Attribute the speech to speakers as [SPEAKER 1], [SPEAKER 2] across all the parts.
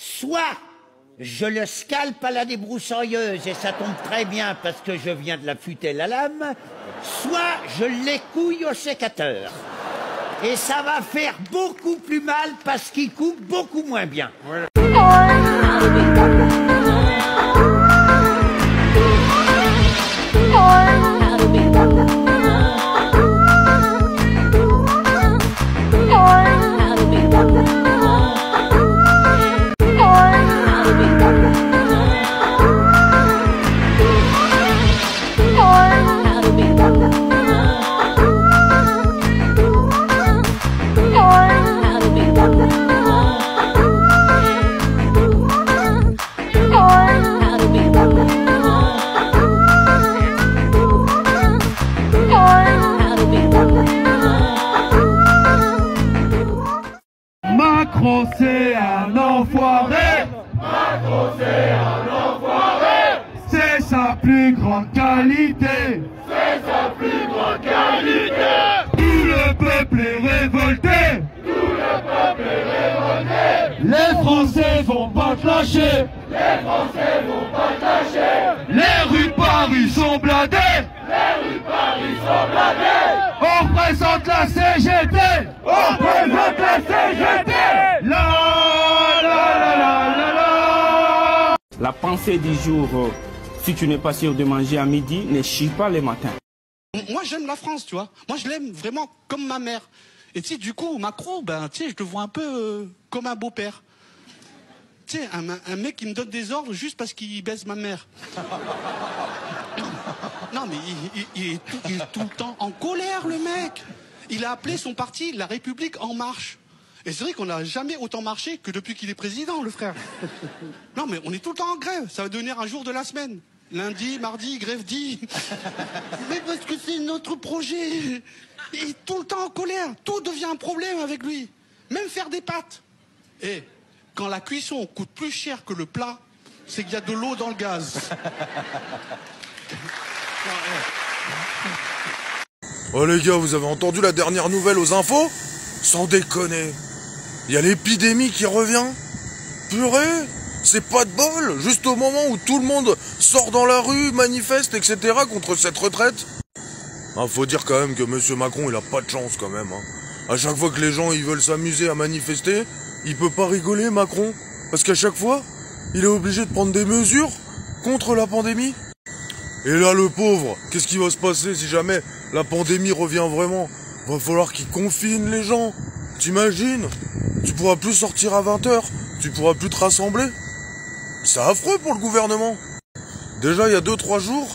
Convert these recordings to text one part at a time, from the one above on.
[SPEAKER 1] soit je le scalpe à la débroussailleuse, et ça tombe très bien parce que je viens de l'affûter la lame, soit je l'écouille au sécateur. Et ça va faire beaucoup plus mal parce qu'il coupe beaucoup moins bien. Voilà.
[SPEAKER 2] Macron c'est un enfoiré. Macron c'est un enfoiré. C'est sa plus grande qualité. C'est sa plus grande qualité. Tout le peuple est révolté. Tout le peuple est révolté. Les Français vont pas te lâcher. Les Français vont pas te lâcher. Les rues de Paris sont blindées. Les rues de Paris sont blindées. On représente la CGT. On représente la CGT.
[SPEAKER 3] La pensée du jour, si tu n'es pas sûr de manger à midi, ne chie pas le matin.
[SPEAKER 4] Moi j'aime la France, tu vois. Moi je l'aime vraiment comme ma mère. Et tu sais, du coup, Macron, ben, tu sais, je le vois un peu comme un beau-père. Tu sais, un mec qui me donne des ordres juste parce qu'il baise ma mère. Non, mais il est tout le temps en colère, le mec. Il a appelé son parti La République En Marche. Et c'est vrai qu'on n'a jamais autant marché que depuis qu'il est président, le frère. Non, mais on est tout le temps en grève. Ça va devenir un jour de la semaine. Lundi, mardi, grève dit. Mais parce que c'est notre projet. Il est tout le temps en colère. Tout devient un problème avec lui. Même faire des pâtes. Et quand la cuisson coûte plus cher que le plat, c'est qu'il y a de l'eau dans le gaz.
[SPEAKER 5] Oh les gars, vous avez entendu la dernière nouvelle aux infos? Sans déconner. Il y a l'épidémie qui revient. Purée, c'est pas de bol. Juste au moment où tout le monde sort dans la rue, manifeste, etc. contre cette retraite. Ah, faut dire quand même que monsieur Macron, il a pas de chance quand même. Hein. À chaque fois que les gens ils veulent s'amuser à manifester, il peut pas rigoler Macron. Parce qu'à chaque fois, il est obligé de prendre des mesures contre la pandémie. Et là, le pauvre, qu'est-ce qui va se passer si jamais la pandémie revient vraiment? Va falloir qu'il confine les gens. T'imagines? Tu pourras plus sortir à 20h. Tu pourras plus te rassembler. C'est affreux pour le gouvernement. Déjà, il y a 2-3 jours,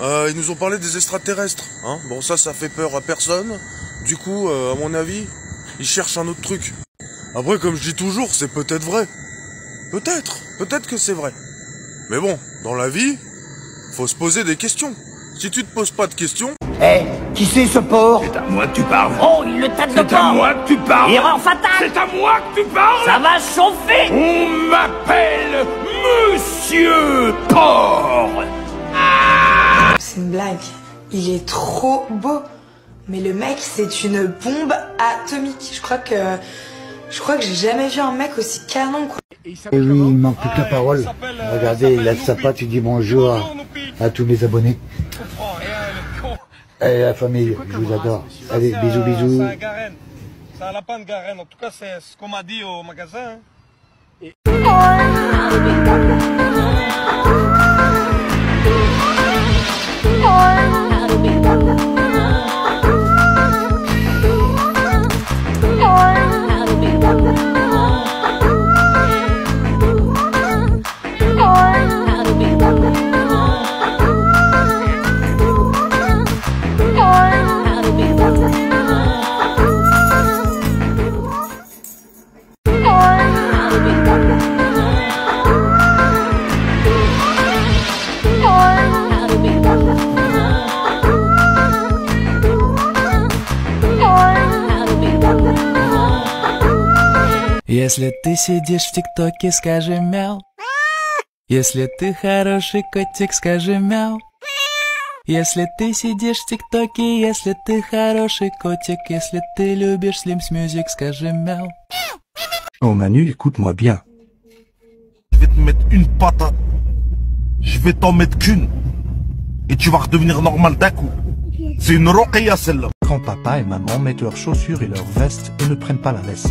[SPEAKER 5] ils nous ont parlé des extraterrestres. Hein, bon, ça fait peur à personne. Du coup, à mon avis, ils cherchent un autre truc. Après, comme je dis toujours, c'est peut-être vrai. Peut-être que c'est vrai. Mais bon, dans la vie, faut se poser des questions. Si tu te poses pas de questions...
[SPEAKER 1] Eh, qui c'est ce porc?
[SPEAKER 2] C'est à moi que tu parles.
[SPEAKER 1] Oh, il le tâte de porc.
[SPEAKER 2] C'est à moi que tu parles.
[SPEAKER 1] Erreur fatale.
[SPEAKER 2] C'est à moi que tu parles.
[SPEAKER 1] Ça va chauffer.
[SPEAKER 2] On m'appelle Monsieur Porc.
[SPEAKER 6] C'est une blague. Il est trop beau. Mais le mec, c'est une bombe atomique. Je crois que j'ai jamais vu un mec aussi canon, quoi.
[SPEAKER 7] Et oui, il manque plus que la parole. Regardez, il lève sa patte, il dit bonjour à tous mes abonnés. Allez, la famille, je vous adore. Allez, bisous, bisous.
[SPEAKER 8] C'est un lapin de Garenne. En tout cas, c'est ce qu'on m'a dit au magasin.
[SPEAKER 9] Если ты сидишь в ТикТоке, скажи мяу. Если ты хороший котик, скажи мяу. Если ты сидишь в ТикТоке, если ты хороший котик, если ты любишь Slims Music, скажи мяу.
[SPEAKER 10] Oh Manu, écoute-moi bien.
[SPEAKER 2] vais te mettre une patate. Je vais t'en mettre qu'une. Et tu vas redevenir normal d'un coup. C'est une roquilla celle-là.
[SPEAKER 10] Quand papa et maman mettent leurs chaussures et leurs vestes et ne prennent pas la laisse.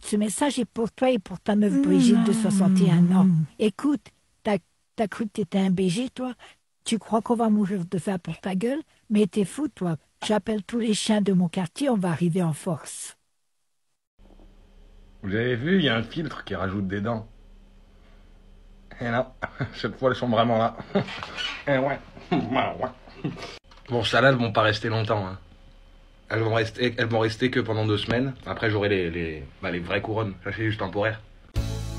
[SPEAKER 11] Ce message est pour toi et pour ta meuf Brigitte de 61 ans. Écoute, t'as cru que t'étais un BG, toi? Tu crois qu'on va mourir de faim pour ta gueule? Mais t'es fou, toi. J'appelle tous les chiens de mon quartier, on va arriver en force.
[SPEAKER 12] Vous avez vu, il y a un filtre qui rajoute des dents. Et non, cette fois elles sont vraiment là. Et ouais. Bon, celles-là, elles vont pas rester longtemps. Hein. Elles vont rester que pendant 2 semaines. Après, j'aurai les vraies couronnes. Ça, c'est juste temporaire.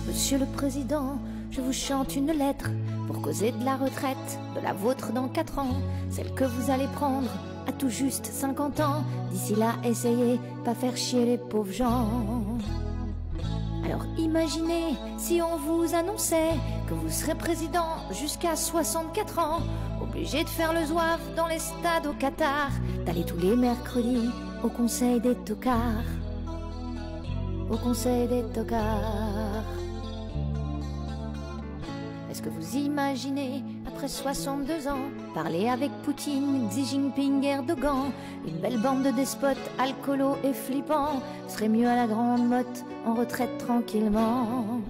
[SPEAKER 13] Monsieur le Président, je vous chante une lettre pour causer de la retraite, de la vôtre dans 4 ans, celle que vous allez prendre à tout juste 50 ans. D'ici là, essayez pas faire chier les pauvres gens. Alors imaginez si on vous annonçait que vous serez président jusqu'à 64 ans, obligé de faire le zouave dans les stades au Qatar, d'aller tous les mercredis au conseil des tocards. Au conseil des tocards. Est-ce que vous imaginez, après 62 ans, parler avec Poutine, Xi Jinping, Erdogan, une belle bande de despotes, alcoolos et flippants, serait mieux à la grande motte, en retraite tranquillement.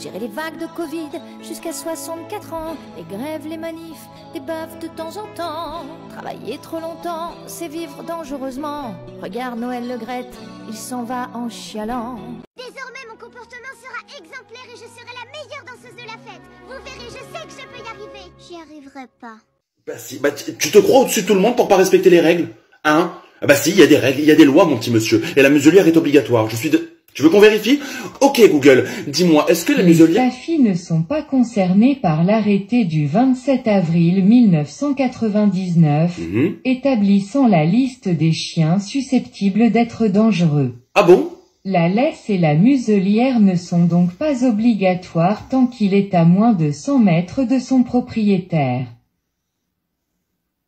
[SPEAKER 13] Gérer les vagues de Covid jusqu'à 64 ans, les grèves, les manifs, des baves de temps en temps. Travailler trop longtemps, c'est vivre dangereusement. Regarde Noël Le Graët, il s'en va en chialant.
[SPEAKER 14] Désormais, mon comportement sera exemplaire et je serai la meilleure danseuse de la fête. Vous verrez, je sais que je peux y arriver. J'y arriverai pas.
[SPEAKER 15] Bah si, tu te crois au-dessus de tout le monde pour pas respecter les règles? Hein? Bah si, il y a des règles, il y a des lois, mon petit monsieur. Et la muselière est obligatoire. Tu veux qu'on vérifie? Ok Google, dis-moi, est-ce que les muselières...
[SPEAKER 16] Les staffies ne sont pas concernés par l'arrêté du 27 avril 1999 établissant la liste des chiens susceptibles d'être dangereux.
[SPEAKER 15] Ah bon?
[SPEAKER 16] La laisse et la muselière ne sont donc pas obligatoires tant qu'il est à moins de 100 mètres de son propriétaire.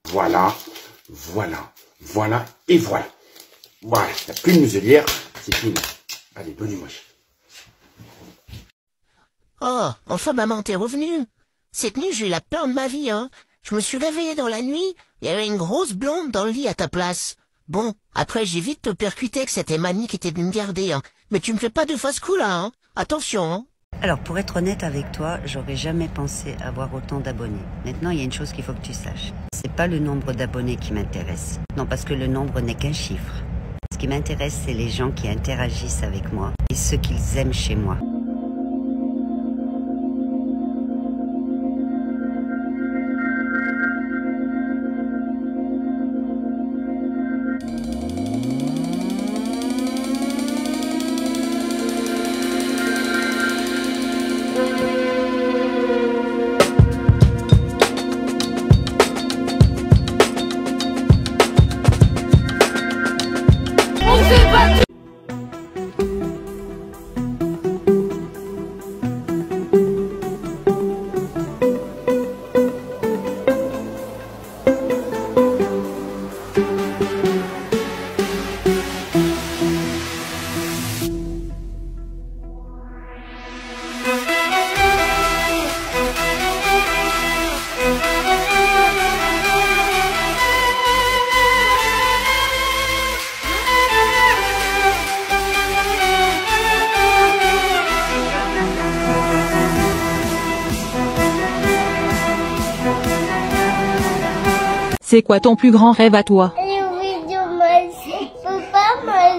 [SPEAKER 15] Voilà, voilà, voilà et voilà. Voilà, t'as plus de muselière, c'est fini. Allez, donnez-moi.
[SPEAKER 17] Oh, enfin maman, t'es revenue. Cette nuit, j'ai eu la peur de ma vie, hein. Je me suis réveillé dans la nuit, il y avait une grosse blonde dans le lit à ta place. Bon, après j'ai vite te percuté que c'était Mani qui était venue me garder, hein. Mais tu me fais pas de fausse coup là, hein. Attention, hein.
[SPEAKER 18] Alors, pour être honnête avec toi, j'aurais jamais pensé avoir autant d'abonnés. Maintenant, il y a une chose qu'il faut que tu saches. C'est pas le nombre d'abonnés qui m'intéresse. Non, parce que le nombre n'est qu'un chiffre. Ce qui m'intéresse, c'est les gens qui interagissent avec moi et ce qu'ils aiment chez moi.
[SPEAKER 19] C'est quoi ton plus grand rêve à toi?
[SPEAKER 14] Les vidéos magiques, papa, moi,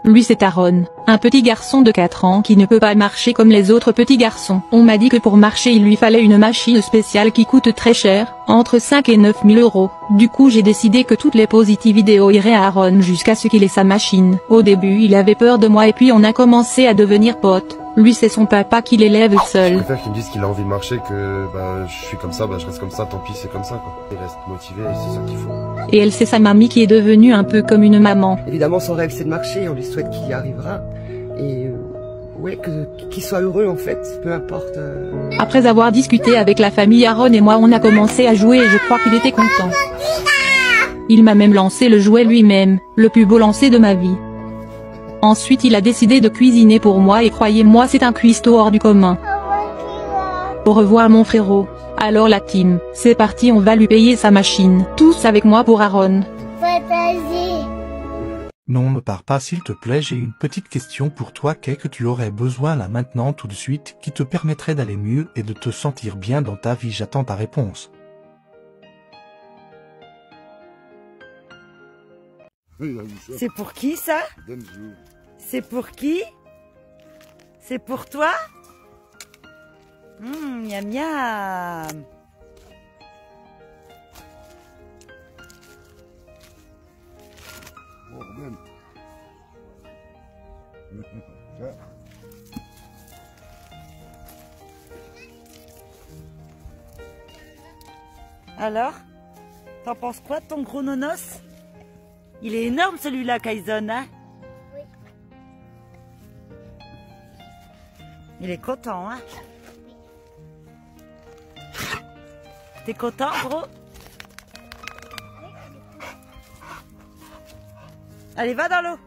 [SPEAKER 14] je
[SPEAKER 19] Lui c'est Aaron, un petit garçon de 4 ans qui ne peut pas marcher comme les autres petits garçons. On m'a dit que pour marcher il lui fallait une machine spéciale qui coûte très cher, entre 5 et 9 000 euros. Du coup j'ai décidé que toutes les positive vidéos iraient à Aaron jusqu'à ce qu'il ait sa machine. Au début il avait peur de moi et puis on a commencé à devenir potes. Lui c'est son papa qui l'élève seul.
[SPEAKER 20] Je préfère qu'il me dise qu'il a envie de marcher que je suis comme ça, je reste comme ça, tant pis c'est comme ça quoi. Il reste motivé et c'est ça qu'il faut.
[SPEAKER 19] Et elle c'est sa mamie qui est devenue un peu comme une maman.
[SPEAKER 21] Évidemment son rêve c'est de marcher, on lui souhaite qu'il y arrivera. Et ouais, qu'il soit heureux en fait, peu importe.
[SPEAKER 19] Après avoir discuté avec la famille, Aaron et moi on a commencé à jouer et je crois qu'il était content. Il m'a même lancé le jouet lui-même, le plus beau lancer de ma vie. Ensuite il a décidé de cuisiner pour moi et croyez-moi c'est un cuistot hors du commun. Au revoir mon frérot. Alors la team, c'est parti, on va lui payer sa machine. Tous avec moi pour Aaron.
[SPEAKER 10] Non, ne pars pas s'il te plaît, j'ai une petite question pour toi. Qu'est-ce que tu aurais besoin là maintenant tout de suite qui te permettrait d'aller mieux et de te sentir bien dans ta vie? J'attends ta réponse.
[SPEAKER 22] C'est pour qui ça? C'est pour qui? C'est pour toi? Miam miam. Alors, t'en penses quoi de ton gros nonos? Il est énorme celui-là, Kaizon, hein? Oui. Il est content, hein? T'es content, gros? Allez, va dans l'eau.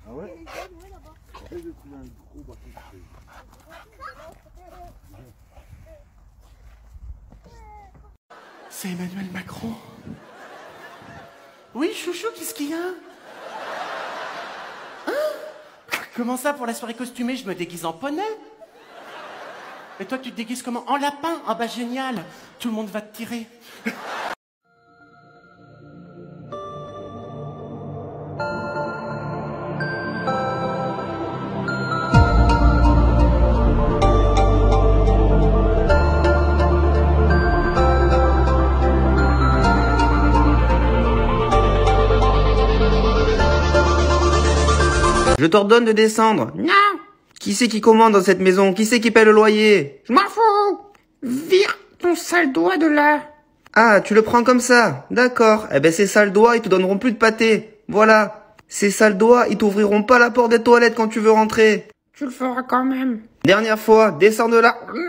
[SPEAKER 20] Ah ouais?
[SPEAKER 23] C'est Emmanuel Macron. Oui, chouchou, qu'est-ce qu'il y a? Hein? Comment ça, pour la soirée costumée, je me déguise en poney? Et toi, tu te déguises comment? En lapin? Ah bah génial, tout le monde va te tirer.
[SPEAKER 24] Je t'ordonne de descendre. Non. Qui c'est qui commande dans cette maison? Qui c'est qui paie le loyer?
[SPEAKER 23] Je m'en fous. Vire ton sale doigt de là.
[SPEAKER 24] Ah, tu le prends comme ça. D'accord. Eh ben ces sales doigts, ils te donneront plus de pâté. Voilà. Ces sales doigts, ils t'ouvriront pas la porte des toilettes quand tu veux rentrer.
[SPEAKER 23] Tu le feras quand même.
[SPEAKER 24] Dernière fois, descends de là.
[SPEAKER 23] Non.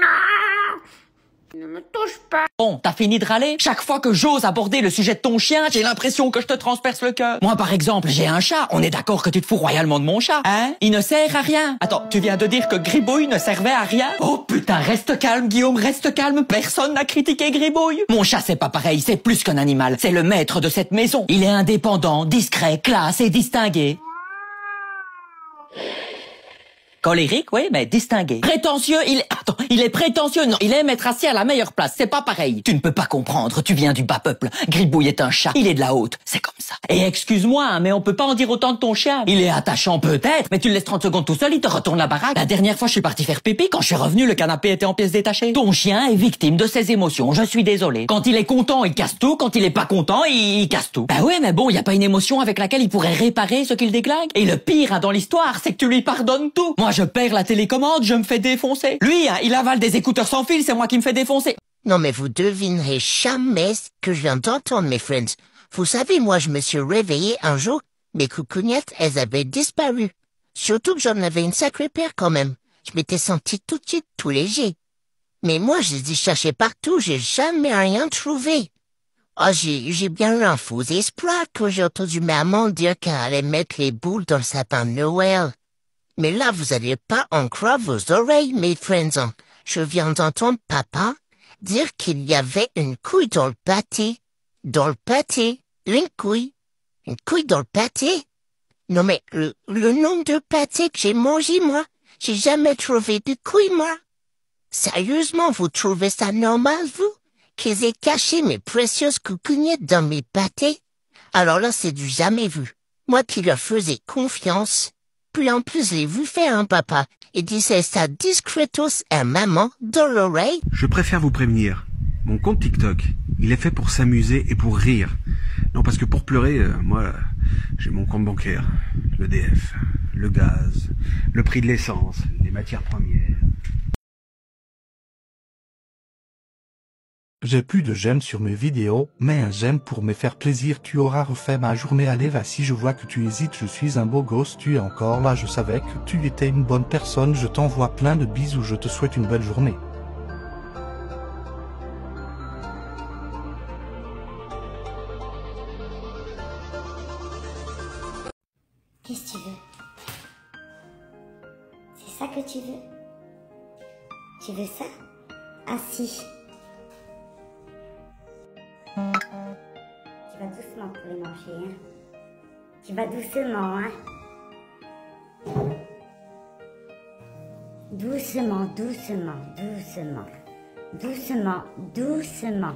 [SPEAKER 23] Ne me touche pas.
[SPEAKER 25] Bon, t'as fini de râler? Chaque fois que j'ose aborder le sujet de ton chien, j'ai l'impression que je te transperce le cœur. Moi, par exemple, j'ai un chat. On est d'accord que tu te fous royalement de mon chat, hein? Il ne sert à rien. Attends, tu viens de dire que Gribouille ne servait à rien? Oh putain, reste calme, Guillaume, reste calme. Personne n'a critiqué Gribouille. Mon chat, c'est pas pareil, c'est plus qu'un animal. C'est le maître de cette maison. Il est indépendant, discret, classe et distingué. Colérique, oui, mais distingué. Prétentieux, il est prétentieux, non, il aime être assis à la meilleure place, c'est pas pareil. Tu ne peux pas comprendre, tu viens du bas peuple. Gribouille est un chat, il est de la haute, c'est comme ça. Et excuse-moi, hein, mais on peut pas en dire autant de ton chien. Il est attachant peut-être, mais tu le laisses 30 secondes tout seul, il te retourne la baraque. La dernière fois, je suis parti faire pipi, quand je suis revenu, le canapé était en pièces détachées. Ton chien est victime de ses émotions, je suis désolé. Quand il est content, il casse tout, quand il est pas content, il casse tout. Bah ouais, mais bon, y a pas une émotion avec laquelle il pourrait réparer ce qu'il déglingue. Et le pire, hein, dans l'histoire, c'est que tu lui pardonnes tout. Moi, je perds la télécommande, je me fais défoncer. Lui, hein, il avale des écouteurs sans fil, c'est moi qui me fais défoncer.
[SPEAKER 17] Non mais vous devinerez jamais ce que je viens d'entendre, mes friends. Vous savez, moi je me suis réveillé un jour, mes coucougnettes, elles avaient disparu. Surtout que j'en avais une sacrée paire quand même. Je m'étais senti tout de suite tout léger. Mais moi je les ai cherchés partout, j'ai jamais rien trouvé. Oh, j'ai bien eu un faux espoir quand j'ai entendu maman dire qu'elle allait mettre les boules dans le sapin de Noël. Mais là, vous allez pas en croire vos oreilles, mes friends. Je viens d'entendre papa dire qu'il y avait une couille dans le pâté. Dans le pâté. Une couille. Une couille dans le pâté. Non mais, le nombre de pâtés que j'ai mangé, moi, j'ai jamais trouvé de couilles, moi. Sérieusement, vous trouvez ça normal, vous? Qu'ils aient caché mes précieuses coucougnettes dans mes pâtés? Alors là, c'est du jamais vu. Moi qui leur faisais confiance. Puis en plus, j'ai vu faire un papa et disait ça discretos à maman dans l'oreille.
[SPEAKER 1] Je préfère vous prévenir. Mon compte TikTok, il est fait pour s'amuser et pour rire. Non, parce que pour pleurer, moi, j'ai mon compte bancaire, l'EDF, le gaz, le prix de l'essence, les matières premières.
[SPEAKER 10] J'ai plus de j'aime sur mes vidéos, mais un j'aime pour me faire plaisir. Tu auras refait ma journée. Allez, va, si je vois que tu hésites, je suis un beau gosse, tu es encore là, je savais que tu étais une bonne personne. Je t'envoie plein de bisous, je te souhaite une belle journée.
[SPEAKER 14] Qu'est-ce que tu veux? C'est ça que tu veux? Tu veux ça? Ah si. Tu vas doucement pour les manger, hein? Tu vas doucement, hein? Doucement, doucement, doucement. Doucement, doucement.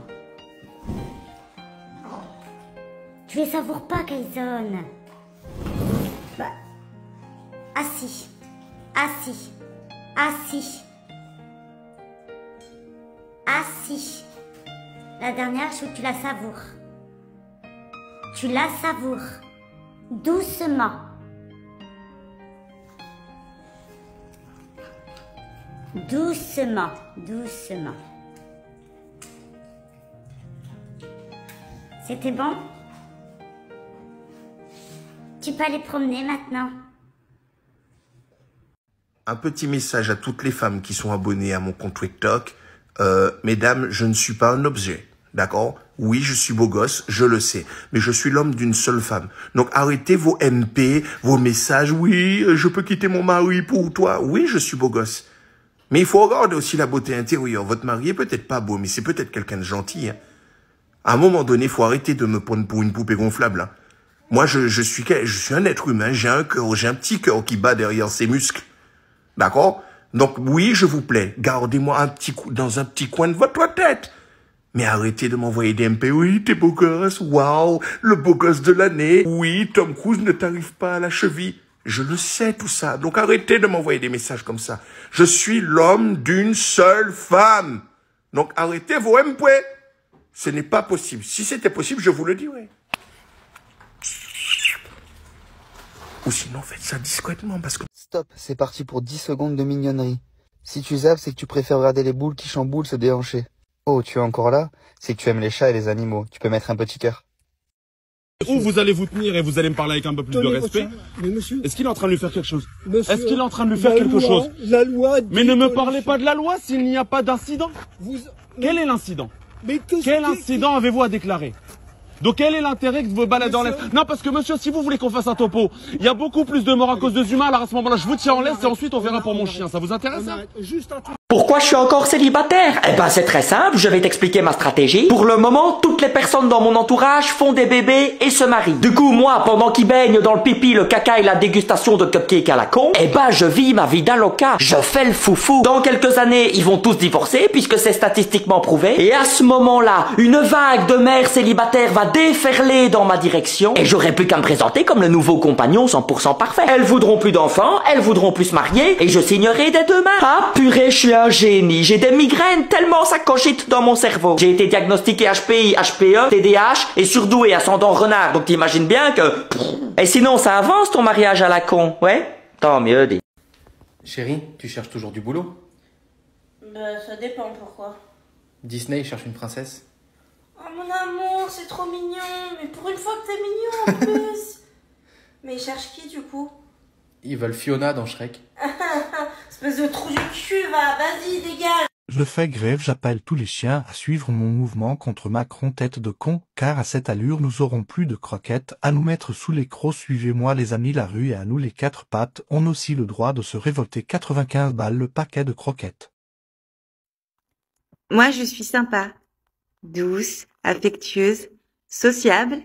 [SPEAKER 14] Tu les savoures pas, Kaizen? Bah. Assis. Assis. Assis. Assis. La dernière, je veux que tu la savoures. Tu la savoures. Doucement. Doucement. Doucement. C'était bon? Tu peux aller promener maintenant.
[SPEAKER 3] Un petit message à toutes les femmes qui sont abonnées à mon compte TikTok. Mesdames, je ne suis pas un objet. D'accord? Oui, je suis beau gosse, je le sais. Mais je suis l'homme d'une seule femme. Donc arrêtez vos MP, vos messages. Oui, je peux quitter mon mari pour toi. Oui, je suis beau gosse. Mais il faut regarder aussi la beauté intérieure. Votre mari est peut-être pas beau, mais c'est peut-être quelqu'un de gentil. Hein. À un moment donné, il faut arrêter de me prendre pour une poupée gonflable. Hein. Moi, je suis un être humain. J'ai un cœur, j'ai un petit cœur qui bat derrière ses muscles. D'accord? Donc oui, je vous plais, gardez-moi dans un petit coin de votre tête. Mais arrêtez de m'envoyer des MP. Oui, t'es beau gosse. Waouh, le beau gosse de l'année. Oui, Tom Cruise ne t'arrive pas à la cheville. Je le sais tout ça. Donc arrêtez de m'envoyer des messages comme ça. Je suis l'homme d'une seule femme. Donc arrêtez vos MP. Ce n'est pas possible. Si c'était possible, je vous le dirais. Ou sinon, faites ça discrètement parce que...
[SPEAKER 24] Stop, c'est parti pour 10 secondes de mignonnerie. Si tu zappes, c'est que tu préfères regarder les boules qui chamboulent se déhancher. Oh, tu es encore là? C'est que tu aimes les chats et les animaux. Tu peux mettre un petit cœur.
[SPEAKER 4] Où vous allez vous tenir et vous allez me parler avec un peu plus de respect?
[SPEAKER 5] Mais monsieur...
[SPEAKER 4] Est-ce qu'il est en train de lui faire quelque chose?
[SPEAKER 5] Monsieur,
[SPEAKER 4] est-ce qu'il est en train de lui faire quelque chose?
[SPEAKER 5] La loi...
[SPEAKER 4] Mais ne me parlez pas de la loi s'il n'y a pas d'incident. Quel est l'incident? Quel incident avez-vous à déclarer? Donc quel est l'intérêt que vous baladez en l'air? Non, parce que monsieur, si vous voulez qu'on fasse un topo, il y a beaucoup plus de morts à cause des humains. Alors à ce moment-là, je vous tiens en laisse et ensuite on verra pour mon chien. Ça vous intéresse ça?
[SPEAKER 25] Pourquoi je suis encore célibataire? Eh ben c'est très simple, je vais t'expliquer ma stratégie. Pour le moment, toutes les personnes dans mon entourage font des bébés et se marient. Du coup, moi, pendant qu'ils baignent dans le pipi, le caca et la dégustation de cupcakes à la con, eh ben je vis ma vie d'aloca. Je fais le foufou. Dans quelques années, ils vont tous divorcer puisque c'est statistiquement prouvé. Et à ce moment-là, une vague de mères célibataires va déferler dans ma direction et j'aurai plus qu'à me présenter comme le nouveau compagnon 100% parfait. Elles voudront plus d'enfants, elles voudront plus se marier et je signerai des deux mains. Ah purée, je suis un génie, j'ai des migraines tellement ça cogite dans mon cerveau. J'ai été diagnostiqué HPI, HPE, TDAH et surdoué ascendant renard, donc t'imagines bien que... Et sinon ça avance ton mariage à la con, ouais? Tant mieux, dis.
[SPEAKER 6] Chérie, tu cherches toujours du boulot?
[SPEAKER 26] Bah ça dépend, pourquoi?
[SPEAKER 6] Disney cherche une princesse.
[SPEAKER 26] Oh mon amour, c'est trop mignon, mais pour une fois que t'es mignon en plus. Mais ils cherchent qui du coup?
[SPEAKER 6] Ils veulent Fiona dans Shrek.
[SPEAKER 26] Espèce de trou du cul, va, vas-y, dégage.
[SPEAKER 10] Je fais grève, j'appelle tous les chiens à suivre mon mouvement contre Macron tête de con, car à cette allure nous aurons plus de croquettes à nous mettre sous les crocs. Suivez-moi les amis, la rue et à nous les quatre pattes, on a aussi le droit de se révolter. 95 balles le paquet de croquettes.
[SPEAKER 27] Moi je suis sympa, douce, affectueuse, sociable,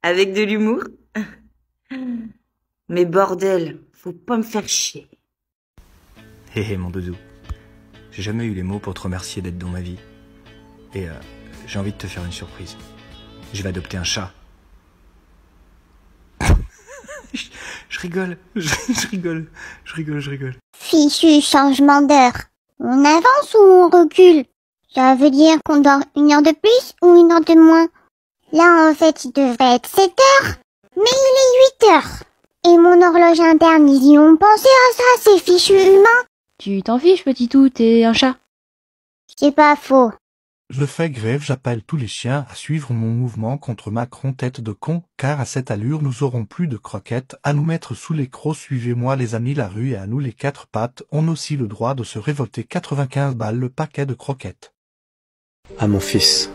[SPEAKER 27] avec de l'humour. Mais bordel, faut pas me faire chier.
[SPEAKER 2] Hé hé mon doudou, j'ai jamais eu les mots pour te remercier d'être dans ma vie. Et j'ai envie de te faire une surprise. Je vais adopter un chat. je rigole, je rigole.
[SPEAKER 5] Fichu changement d'heure. On avance ou on recule? Ça veut dire qu'on dort 1 heure de plus ou 1 heure de moins? Là, en fait, il devrait être 7 heures, mais il est 8 heures. Et mon horloge interne, ils y ont pensé à ça, ces fichus humains.
[SPEAKER 19] Tu t'en fiches, petit tout, t'es un chat.
[SPEAKER 5] C'est pas faux.
[SPEAKER 10] Je fais grève, j'appelle tous les chiens à suivre mon mouvement contre Macron tête de con, car à cette allure nous aurons plus de croquettes à nous mettre sous les crocs. Suivez-moi les amis, la rue et à nous les 4 pattes, on a aussi le droit de se révolter. 95 balles le paquet de croquettes.
[SPEAKER 7] À mon fils,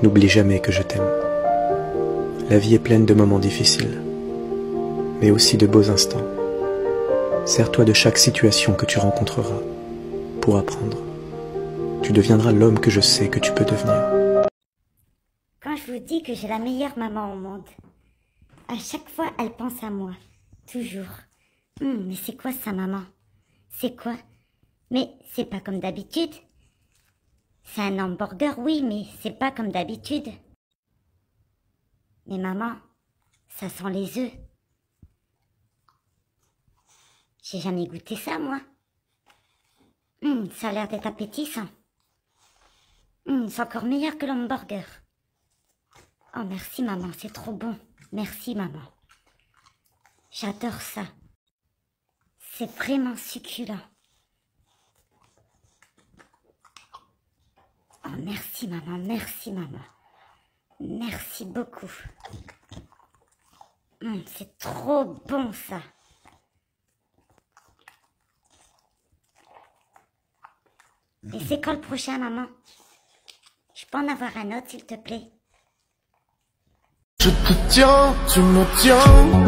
[SPEAKER 7] n'oublie jamais que je t'aime. La vie est pleine de moments difficiles, mais aussi de beaux instants. Sers-toi de chaque situation que tu rencontreras pour apprendre. Tu deviendras l'homme que je sais que tu peux devenir.
[SPEAKER 14] Quand je vous dis que j'ai la meilleure maman au monde, à chaque fois elle pense à moi. Toujours. Mais c'est quoi ça, maman? C'est quoi? Mais c'est pas comme d'habitude. C'est un hamburger, oui, mais c'est pas comme d'habitude. Mais maman, ça sent les œufs. J'ai jamais goûté ça, moi. Ça a l'air d'être appétissant. C'est encore meilleur que l'hamburger. Oh, merci, maman, c'est trop bon. Merci, maman. J'adore ça. C'est vraiment succulent. Oh, merci, maman, merci, maman. Merci beaucoup. C'est trop bon, ça. Et c'est quand le prochain, maman? Je peux en avoir un autre, s'il te plaît?
[SPEAKER 8] Je te tiens, tu me tiens.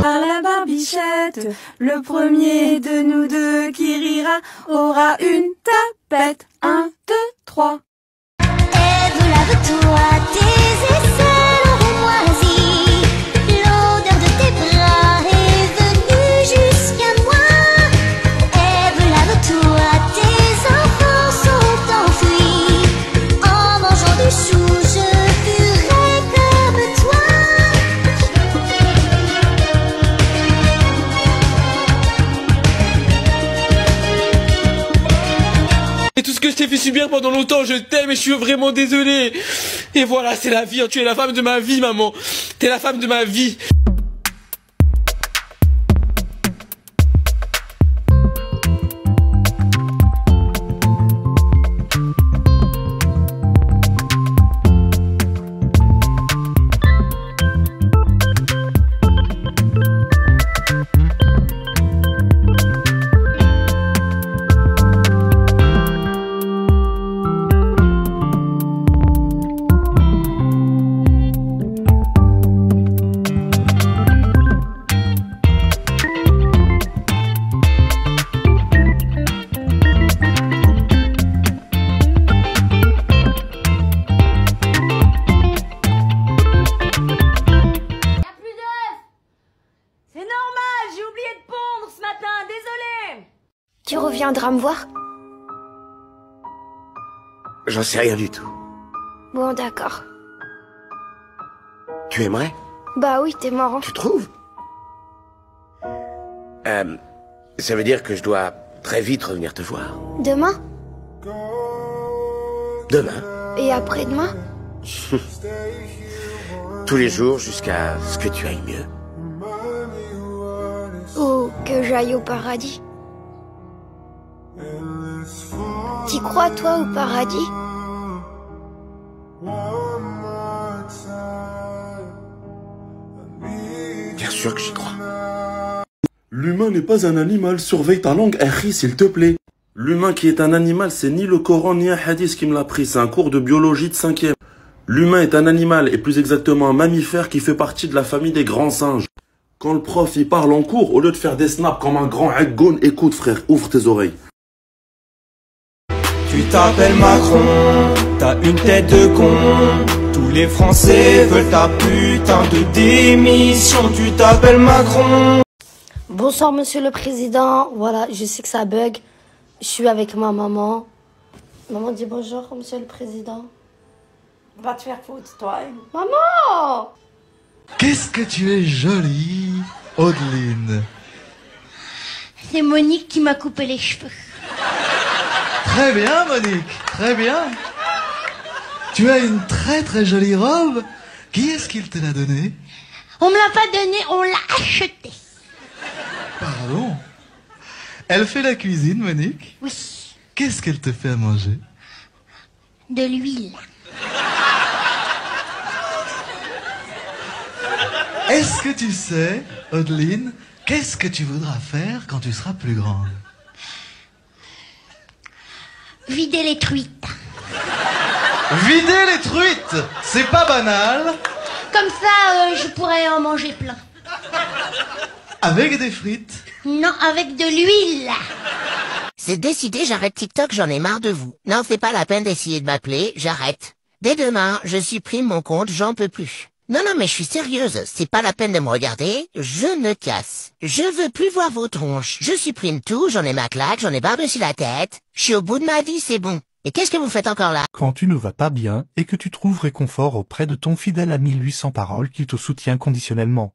[SPEAKER 26] À la barbichette, le premier de nous deux qui rira aura une tapette. 1, 2, 3.
[SPEAKER 5] Ève, lave-toi, tes aisselles auront moisi. L'odeur de tes bras est venue jusqu'à moi. Ève, lave-toi, tes enfants sont enfuis. En mangeant du chou, je ferai comme toi.
[SPEAKER 9] Et tout ce que je t'ai fait subir pendant longtemps, je t'aime et je suis vraiment désolé. Et voilà, c'est la vie, hein. Tu es la femme de ma vie, maman. T'es la femme de ma vie.
[SPEAKER 11] Tu reviendras me voir?
[SPEAKER 12] J'en sais rien du tout.
[SPEAKER 11] Bon, d'accord.
[SPEAKER 12] Tu aimerais?
[SPEAKER 11] Bah oui, t'es marrant.
[SPEAKER 12] Tu trouves? Ça veut dire que je dois très vite revenir te voir.
[SPEAKER 11] Demain?
[SPEAKER 12] Demain.
[SPEAKER 11] Et après-demain?
[SPEAKER 12] Tous les jours jusqu'à ce que tu ailles mieux.
[SPEAKER 11] Ou que j'aille au paradis. T'y crois, toi, au paradis?
[SPEAKER 12] Bien sûr que j'y crois.
[SPEAKER 15] L'humain n'est pas un animal, surveille ta langue, Harry, s'il te plaît. L'humain qui est un animal, c'est ni le Coran ni un hadith qui me l'a pris, c'est un cours de biologie de 5e. L'humain est un animal, et plus exactement un mammifère qui fait partie de la famille des grands singes. Quand le prof y parle en cours, au lieu de faire des snaps comme un grand haggoun, écoute frère, ouvre tes oreilles.
[SPEAKER 8] Tu t'appelles Macron, t'as une tête de con. Tous les Français veulent ta putain de démission. Tu t'appelles Macron.
[SPEAKER 13] Bonsoir, monsieur le président. Voilà, je sais que ça bug. Je suis avec ma maman. Maman dit bonjour, monsieur le président. Va te faire foutre, toi. Maman!
[SPEAKER 16] Qu'est-ce que tu es jolie, Audeline.
[SPEAKER 5] C'est Monique qui m'a coupé les cheveux.
[SPEAKER 16] Très bien, Monique, très bien. Tu as une très très jolie robe. Qui est-ce qui te l'a donnée?
[SPEAKER 5] On me l'a pas donné, on l'a acheté.
[SPEAKER 16] Pardon? Elle fait la cuisine, Monique?
[SPEAKER 5] Oui.
[SPEAKER 16] Qu'est-ce qu'elle te fait à manger?
[SPEAKER 5] De l'huile.
[SPEAKER 16] Est-ce que tu sais, Audeline, qu'est-ce que tu voudras faire quand tu seras plus grande?
[SPEAKER 5] Vider les truites.
[SPEAKER 16] Vider les truites? C'est pas banal.
[SPEAKER 5] Comme ça, je pourrais en manger plein.
[SPEAKER 16] Avec des frites?
[SPEAKER 5] Non, avec de l'huile.
[SPEAKER 17] C'est décidé, j'arrête TikTok, j'en ai marre de vous. Non, c'est pas la peine d'essayer de m'appeler, j'arrête. Dès demain, je supprime mon compte, j'en peux plus. Non, mais je suis sérieuse, c'est pas la peine de me regarder, je me casse. Je veux plus voir vos tronches, je supprime tout, j'en ai ma claque, j'en ai par-dessus la tête. Je suis au bout de ma vie, c'est bon. Et qu'est-ce que vous faites encore là?
[SPEAKER 10] Quand tu ne vas pas bien et que tu trouves réconfort auprès de ton fidèle ami 800 paroles qui te soutient conditionnellement.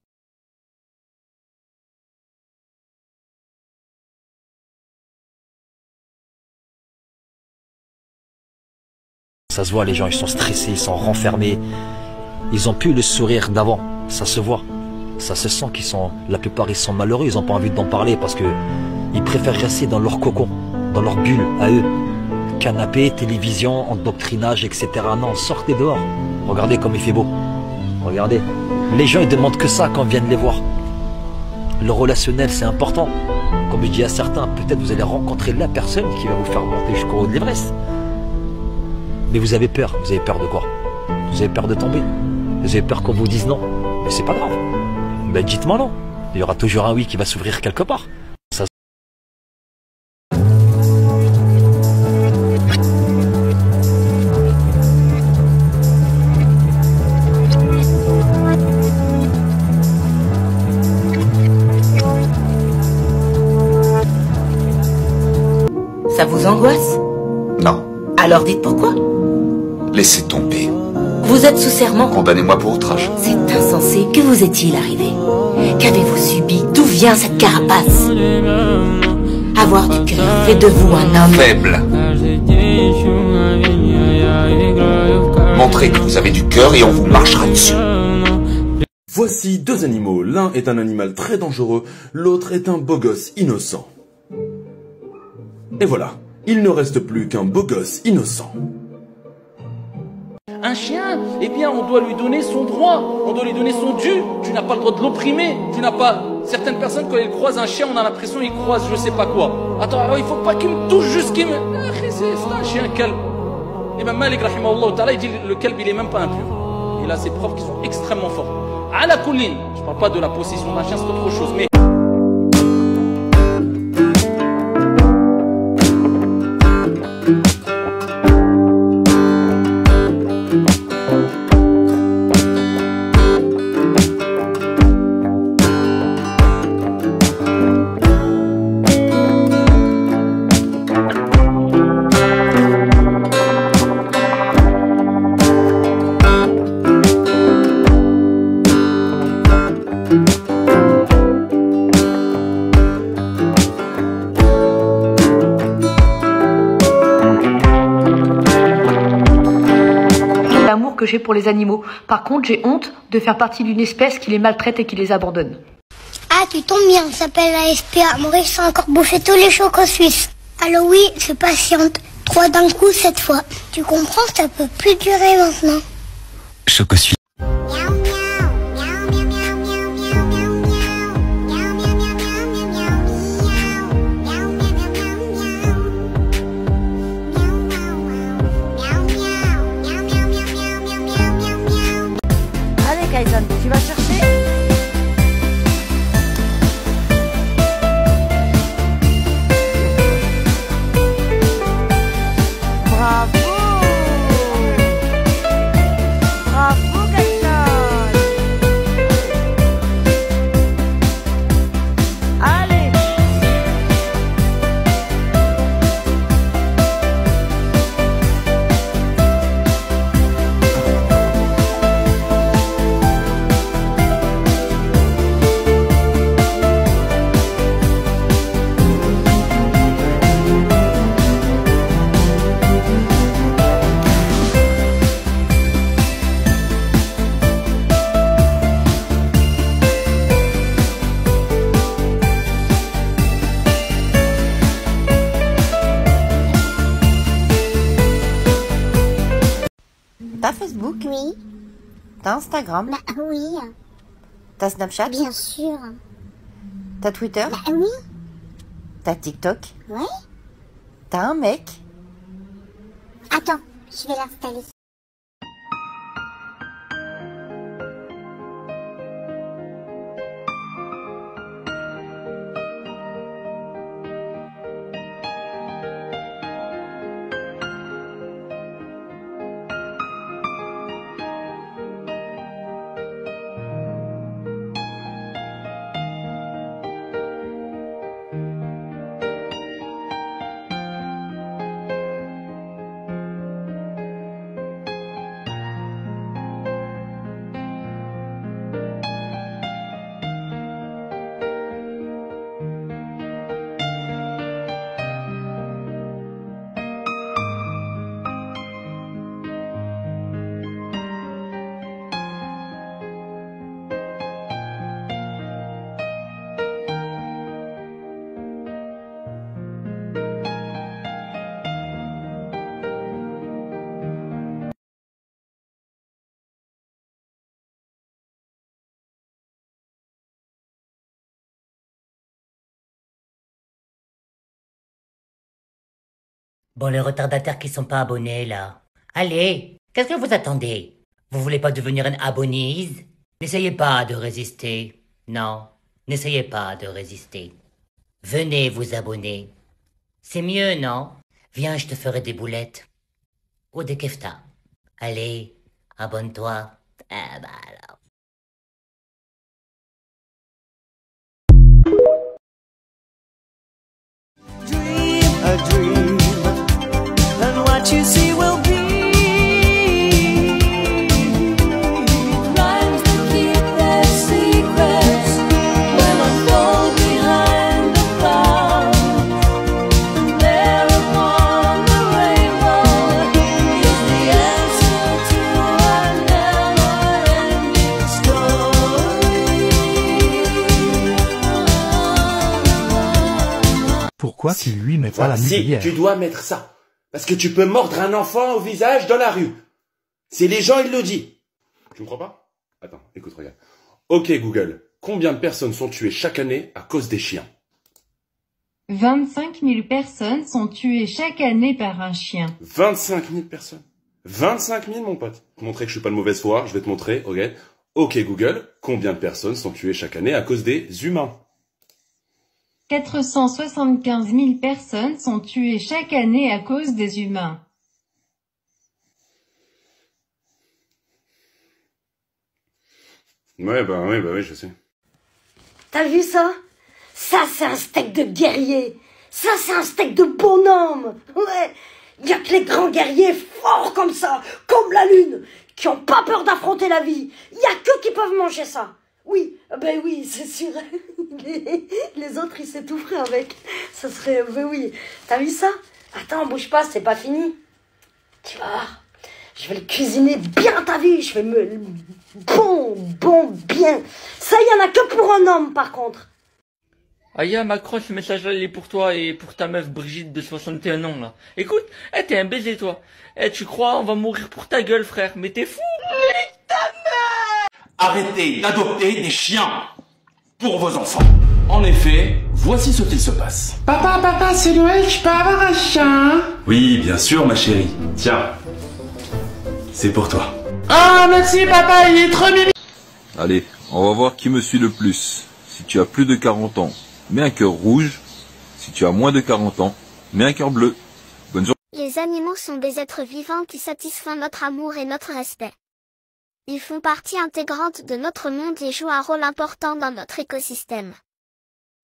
[SPEAKER 18] Ça se voit, les gens ils sont stressés, ils sont renfermés. Ils ont plus le sourire d'avant, ça se voit. Ça se sent qu'ils sont, la plupart ils sont malheureux, ils n'ont pas envie d'en parler parce que ils préfèrent rester dans leur cocon, dans leur bulle à eux. Canapé, télévision, endoctrinage, etc. Non, sortez dehors. Regardez comme il fait beau. Regardez. Les gens ils demandent que ça quand viennent les voir. Le relationnel c'est important. Comme je dis à certains, peut-être vous allez rencontrer la personne qui va vous faire monter jusqu'au haut de l'Everest. Mais vous avez peur de quoi? Vous avez peur de tomber? Vous avez peur qu'on vous dise non? Mais c'est pas grave. Ben dites-moi non. Il y aura toujours un oui qui va s'ouvrir quelque part. Ça...
[SPEAKER 20] Ça vous angoisse?
[SPEAKER 21] Non.
[SPEAKER 20] Alors dites pourquoi.
[SPEAKER 21] Laissez tomber.
[SPEAKER 20] Vous êtes sous serment.
[SPEAKER 21] Condamnez-moi pour outrage.
[SPEAKER 20] C'est insensé. Que vous est-il arrivé? Qu'avez-vous subi? D'où vient cette carapace? Avoir du cœur fait de vous un homme
[SPEAKER 21] faible. Montrez que vous avez du cœur et on vous marchera dessus.
[SPEAKER 15] Voici deux animaux. L'un est un animal très dangereux, l'autre est un beau gosse innocent. Et voilà, il ne reste plus qu'un beau gosse innocent.
[SPEAKER 9] Un chien, eh bien, on doit lui donner son droit, on doit lui donner son dû. Tu n'as pas le droit de l'opprimer, tu n'as pas... Certaines personnes, quand elles croisent un chien, on a l'impression qu'ils croisent je sais pas quoi. Attends, alors il faut pas qu'il me touche, juste qu'il me... Ah, c'est un chien calme. Et ben Malik, rahimahullah ta'ala, il dit le calme, il est même pas impur. Il a ses preuves qui sont extrêmement fortes. À la couline, je parle pas de la possession d'un chien, c'est autre chose, mais...
[SPEAKER 22] Que j'ai pour les animaux. Par contre, j'ai honte de faire partie d'une espèce qui les maltraite et qui les abandonne.
[SPEAKER 5] Ah, tu tombes bien, ça s'appelle la SPA. Maurice a encore bouffé tous les chocos suisses. Alors oui, je patiente. 3 d'un coup cette fois. Tu comprends, ça peut plus durer maintenant.
[SPEAKER 18] Choco suisse.
[SPEAKER 22] Tu vas chercher? Bravo! Bravo,
[SPEAKER 5] Facebook? Oui.
[SPEAKER 1] T'as Instagram?
[SPEAKER 5] Bah oui.
[SPEAKER 1] T'as Snapchat?
[SPEAKER 5] Bien sûr.
[SPEAKER 1] T'as Twitter?
[SPEAKER 5] Bah oui.
[SPEAKER 1] T'as TikTok?
[SPEAKER 5] Ouais.
[SPEAKER 1] T'as un mec?
[SPEAKER 5] Attends, je vais l'installer.
[SPEAKER 20] Bon, les retardataires qui sont pas abonnés, là. Allez, qu'est-ce que vous attendez? Vous voulez pas devenir une abonnise? N'essayez pas de résister. Non, n'essayez pas de résister. Venez vous abonner. C'est mieux, non? Viens, je te ferai des boulettes. Ou des keftas. Allez, abonne-toi. Ah bah alors.
[SPEAKER 8] A dream, and what you see will be rhymes that keep their secrets when I fall behind the cloud. And there upon the rainbow is the answer to a never-ending story.
[SPEAKER 10] Pourquoi qu'il lui met pas la
[SPEAKER 15] Si,
[SPEAKER 10] muselière?
[SPEAKER 15] tu dois mettre ça. Parce que tu peux mordre un enfant au visage dans la rue. C'est les gens, ils le disent. Tu me crois pas? Attends, écoute, regarde. Ok Google, combien de personnes sont tuées chaque année à cause des chiens?
[SPEAKER 3] 25 000 personnes sont tuées chaque année par un chien.
[SPEAKER 15] 25 000 personnes. 25 000 mon pote. Pour montrer que je suis pas de mauvaise foi, je vais te montrer, ok. Ok Google, combien de personnes sont tuées chaque année à cause des humains?
[SPEAKER 3] 475 000 personnes sont tuées chaque année à cause des humains.
[SPEAKER 15] Ouais, bah oui, je sais.
[SPEAKER 13] T'as vu ça? Ça, c'est un steak de guerrier. Ça, c'est un steak de bonhomme. Ouais. Y a que les grands guerriers forts comme ça, comme la lune, qui ont pas peur d'affronter la vie. Y a que qui peuvent manger ça. Oui, ben oui, c'est sûr. Les autres, ils s'étoufferaient avec. Ça serait... Ben oui. T'as vu ça? Attends, bouge pas, c'est pas fini. Tu vas voir. Je vais le cuisiner bien, t'as vu? Je vais me... Bon, bien. Ça, y en a que pour un homme, par contre.
[SPEAKER 9] Aya, Macron, ce message-là, il est pour toi et pour ta meuf Brigitte de 61 ans, là. Écoute, t'es un baiser, toi. Tu crois, on va mourir pour ta gueule, frère. Mais t'es fou.
[SPEAKER 15] Arrêtez d'adopter des chiens pour vos enfants. En effet, voici ce qu'il se passe.
[SPEAKER 4] Papa, c'est Noël, je peux avoir un chien?
[SPEAKER 15] Oui, bien sûr, ma chérie. Tiens, c'est pour toi.
[SPEAKER 4] Ah, merci papa, il est trop mimi.
[SPEAKER 6] Allez, on va voir qui me suit le plus. Si tu as plus de 40 ans, mets un cœur rouge. Si tu as moins de 40 ans, mets un cœur bleu. Bonne journée.
[SPEAKER 5] Les animaux sont des êtres vivants qui satisfont notre amour et notre respect. Ils font partie intégrante de notre monde et jouent un rôle important dans notre écosystème.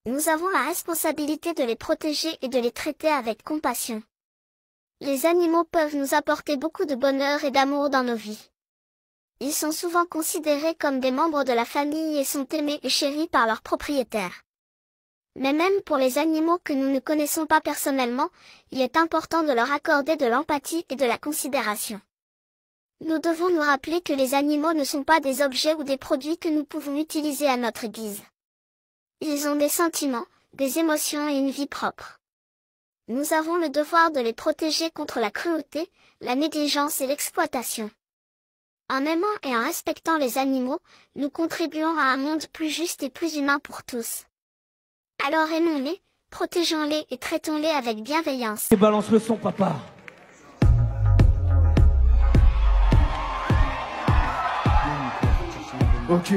[SPEAKER 5] Nous avons la responsabilité de les protéger et de les traiter avec compassion. Les animaux peuvent nous apporter beaucoup de bonheur et d'amour dans nos vies. Ils sont souvent considérés comme des membres de la famille et sont aimés et chéris par leurs propriétaires. Mais même pour les animaux que nous ne connaissons pas personnellement, il est important de leur accorder de l'empathie et de la considération. Nous devons nous rappeler que les animaux ne sont pas des objets ou des produits que nous pouvons utiliser à notre guise. Ils ont des sentiments, des émotions et une vie propre. Nous avons le devoir de les protéger contre la cruauté, la négligence et l'exploitation. En aimant et en respectant les animaux, nous contribuons à un monde plus juste et plus humain pour tous. Alors aimons-les, protégeons-les et traitons-les avec bienveillance.
[SPEAKER 8] Et balance le son, papa. Ok,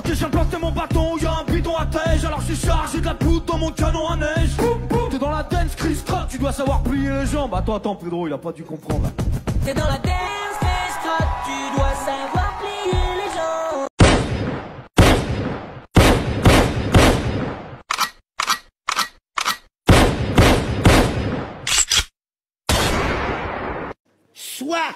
[SPEAKER 8] j'ai planté mon bâton, y'a un bidon à tège, alors j'ai chargé de la poudre dans mon canon à neige. T'es dans la dance, Chris Trot, tu dois savoir plier les jambes. Attends, Pedro, il a pas dû comprendre.
[SPEAKER 2] T'es dans la dance, Chris Trot, tu dois savoir plier les jambes.
[SPEAKER 7] Soit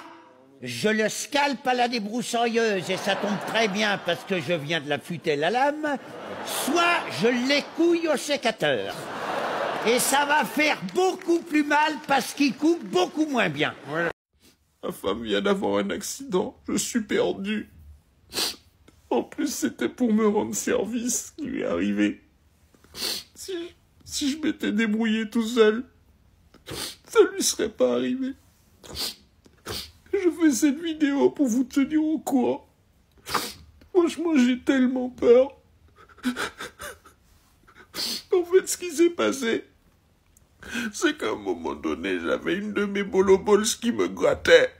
[SPEAKER 7] je le scalpe à la débroussailleuse et ça tombe très bien parce que je viens de l'affûter la lame, soit je l'écouille au sécateur. Et ça va faire beaucoup plus mal parce qu'il coupe beaucoup moins bien.
[SPEAKER 15] Ouais. Ma femme vient d'avoir un accident, je suis perdu. En plus, c'était pour me rendre service qui lui est arrivé. Si je m'étais débrouillé tout seul, ça lui serait pas arrivé. Je fais cette vidéo pour vous tenir au courant. Franchement, j'ai tellement peur. En fait, ce qui s'est passé, c'est qu'à un moment donné, j'avais une de mes bolobols qui me grattait.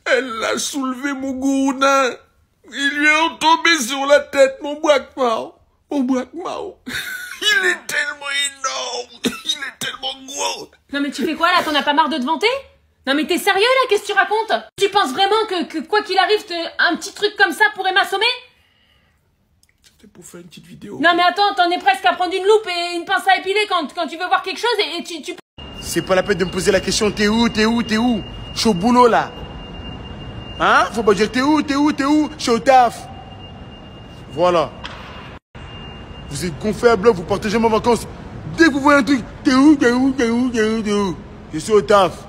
[SPEAKER 15] Elle a soulevé mon gourdin. Il lui est tombé sur la tête, mon braquemar. Il est tellement énorme. Il est tellement gros.
[SPEAKER 22] Non mais tu fais quoi là? T'en as pas marre de te vanter? Non mais t'es sérieux là? Qu'est-ce que tu racontes? Tu penses vraiment que quoi qu'il arrive, un petit truc comme ça pourrait m'assommer?
[SPEAKER 15] C'était pour faire une petite vidéo.
[SPEAKER 22] Non mais attends, t'en es presque à prendre une loupe et une pince à épiler quand tu veux voir quelque chose et tu...
[SPEAKER 19] C'est pas la peine de me poser la question t'es où? Je suis au boulot là. Hein? Faut pas dire t'es où? Je suis au taf. Voilà. Vous êtes gonflés à bloc, vous partagez mes vacances. Dès que vous voyez un truc, t'es où? Je suis au taf.